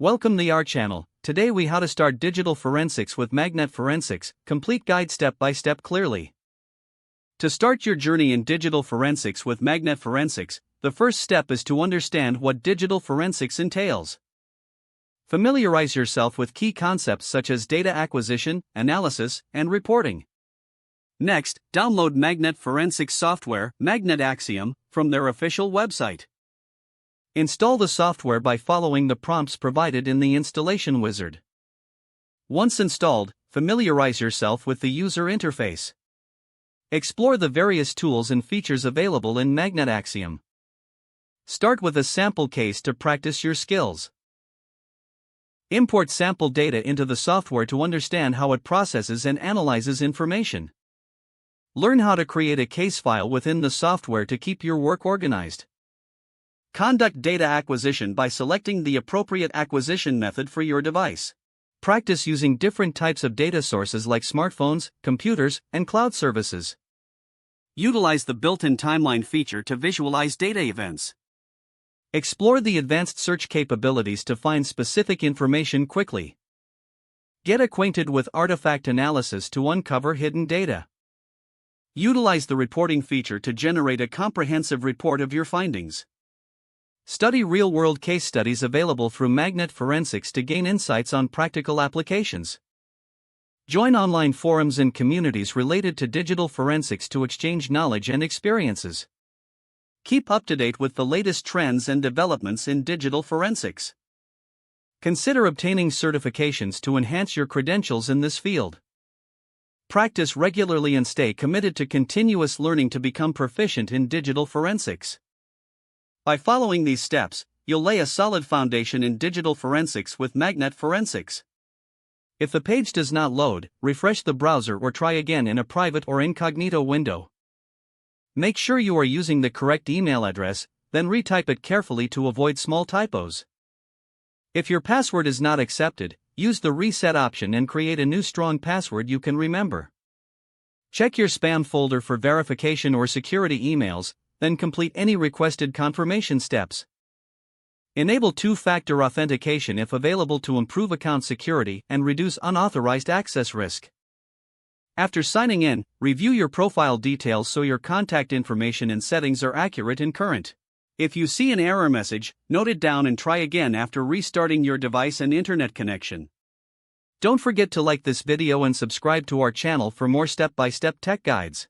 Welcome to our channel. Today we how to start digital forensics with Magnet Forensics, complete guide step by step clearly. To start your journey in digital forensics with Magnet Forensics, the first step is to understand what digital forensics entails. Familiarize yourself with key concepts such as data acquisition, analysis, and reporting. Next, download Magnet Forensics software, Magnet Axiom, from their official website. Install the software by following the prompts provided in the installation wizard. Once installed, familiarize yourself with the user interface. Explore the various tools and features available in Magnet Axiom. Start with a sample case to practice your skills. Import sample data into the software to understand how it processes and analyzes information. Learn how to create a case file within the software to keep your work organized. Conduct data acquisition by selecting the appropriate acquisition method for your device. Practice using different types of data sources like smartphones, computers, and cloud services. Utilize the built-in timeline feature to visualize data events. Explore the advanced search capabilities to find specific information quickly. Get acquainted with artifact analysis to uncover hidden data. Utilize the reporting feature to generate a comprehensive report of your findings. Study real-world case studies available through Magnet Forensics to gain insights on practical applications. Join online forums and communities related to digital forensics to exchange knowledge and experiences. Keep up to date with the latest trends and developments in digital forensics. Consider obtaining certifications to enhance your credentials in this field. Practice regularly and stay committed to continuous learning to become proficient in digital forensics. By following these steps, you'll lay a solid foundation in digital forensics with Magnet Forensics. If the page does not load, refresh the browser or try again in a private or incognito window. Make sure you are using the correct email address, then retype it carefully to avoid small typos. If your password is not accepted, use the reset option and create a new strong password you can remember. Check your spam folder for verification or security emails, then complete any requested confirmation steps. Enable two-factor authentication if available to improve account security and reduce unauthorized access risk. After signing in, review your profile details so your contact information and settings are accurate and current. If you see an error message, note it down and try again after restarting your device and internet connection. Don't forget to like this video and subscribe to our channel for more step-by-step tech guides.